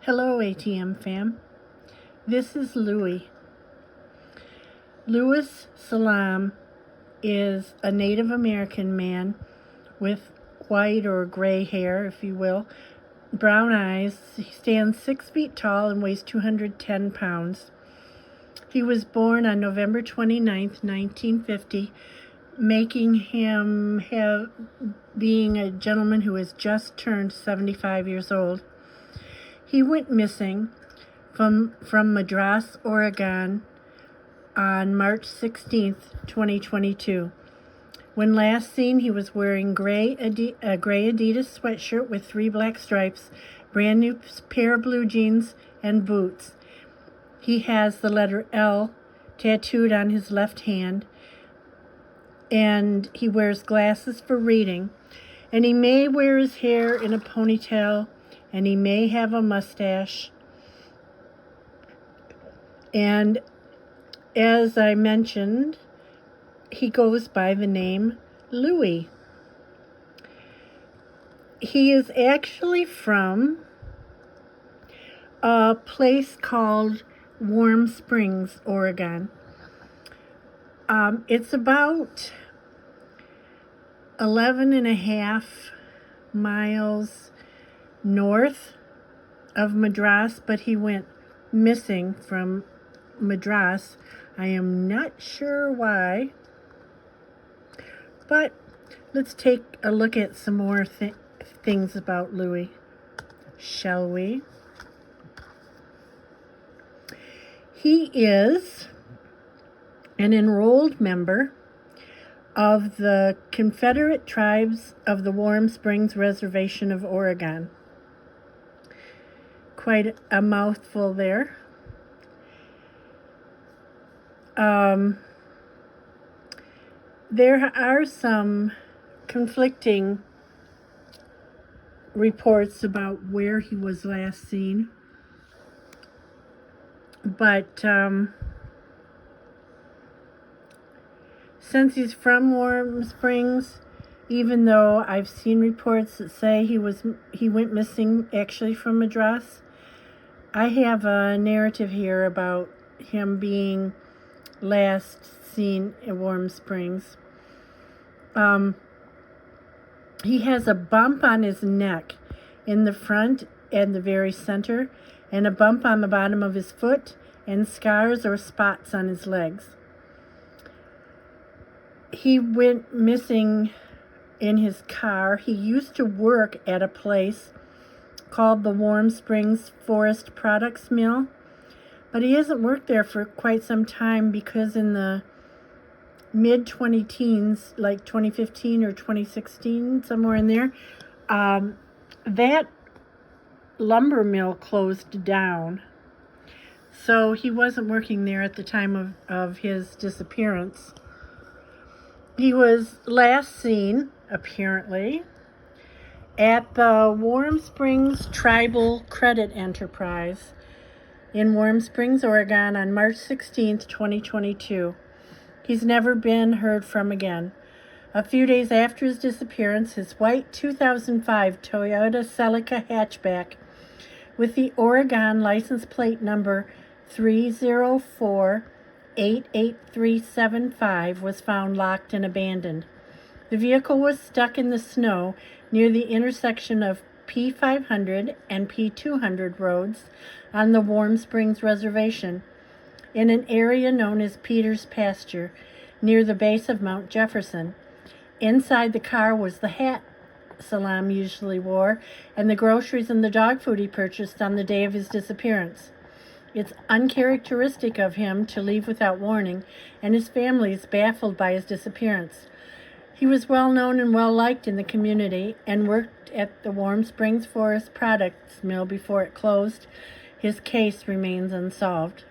Hello, ATM fam. This is Louis. Lewis Selam is a Native American man with white or gray hair, if you will, brown eyes. He stands 6 feet tall and weighs 210 pounds. He was born on November 29th, 1950, making him being a gentleman who has just turned 75 years old. He went missing from Madras, Oregon on March 16th, 2022. When last seen, he was wearing a gray Adidas sweatshirt with 3 black stripes, brand new pair of blue jeans, and boots. He has the letter L tattooed on his left hand, and he wears glasses for reading, and he may wear his hair in a ponytail, and he may have a mustache. And as I mentioned, he goes by the name Louis. He is actually from a place called Warm Springs, Oregon. It's about 11.5 miles north of Madras, but he went missing from Madras. I am not sure why, but let's take a look at some more things about Louis, shall we? He is an enrolled member of the Confederate Tribes of the Warm Springs Reservation of Oregon. Quite a mouthful there. There are some conflicting reports about where he was last seen, but since he's from Warm Springs, even though I've seen reports that say he went missing actually from Madras, I have a narrative here about him being last seen in Warm Springs. He has a bump on his neck in the front and the very center, and a bump on the bottom of his foot, and scars or spots on his legs. He went missing in his car. He used to work at a place called the Warm Springs Forest Products Mill, but he hasn't worked there for quite some time because in the mid-2010s, like 2015 or 2016, somewhere in there, that lumber mill closed down. So he wasn't working there at the time of his disappearance. He was last seen, apparently, at the Warm Springs Tribal Credit Enterprise in Warm Springs, Oregon on March 16th, 2022. He's never been heard from again. A few days after his disappearance, his white 2005 Toyota Celica hatchback with the Oregon license plate number 304-88375 was found locked and abandoned. The vehicle was stuck in the snow near the intersection of P500 and P200 roads on the Warm Springs Reservation in an area known as Peter's Pasture near the base of Mount Jefferson. Inside the car was the hat Selam usually wore and the groceries and the dog food he purchased on the day of his disappearance. It's uncharacteristic of him to leave without warning, and his family is baffled by his disappearance. He was well known and well liked in the community and worked at the Warm Springs Forest Products Mill before it closed. His case remains unsolved.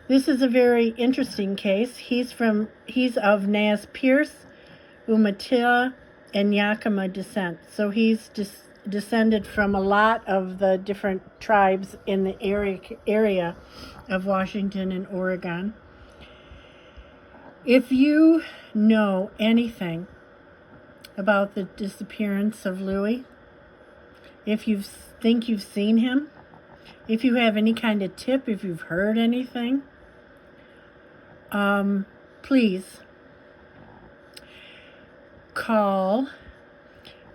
This is a very interesting case. He's of Nez Perce, Umatilla, and Yakima descent. So he's descended from a lot of the different tribes in the area of Washington and Oregon. If you know anything about the disappearance of Louis, if you think you've seen him, if you have any kind of tip, if you've heard anything, please call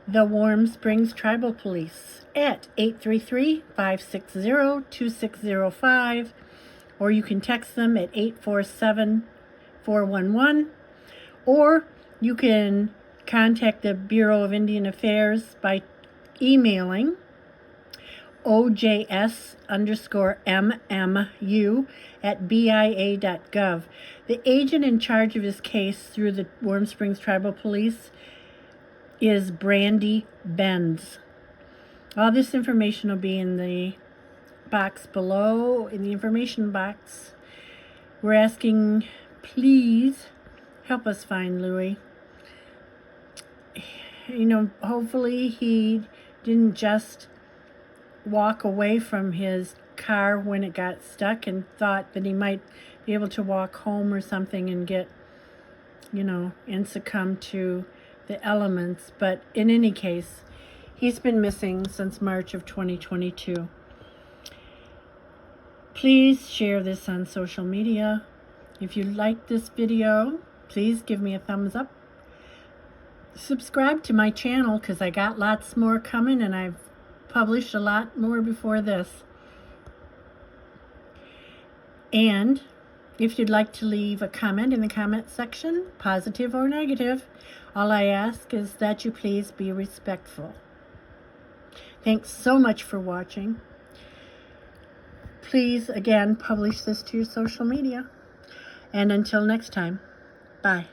the Warm Springs Tribal Police at 833-560-2605, or you can text them at 847-411, or you can contact the Bureau of Indian Affairs by emailing ojs_mmu@bia.gov. The agent in charge of his case through the Warm Springs Tribal Police is Brandy Benz. All this information will be in the box below, in the information box. We're asking, please help us find Louis. You know, hopefully he didn't just walk away from his car when it got stuck and thought that he might be able to walk home or something and get, you know, and succumb to the elements. But in any case, he's been missing since March of 2022. Please share this on social media. If you like this video, please give me a thumbs up. Subscribe to my channel, because I got lots more coming, and I've published a lot more before this. And if you'd like to leave a comment in the comment section, positive or negative, all I ask is that you please be respectful. Thanks so much for watching. Please, again, publish this to your social media. And until next time, bye.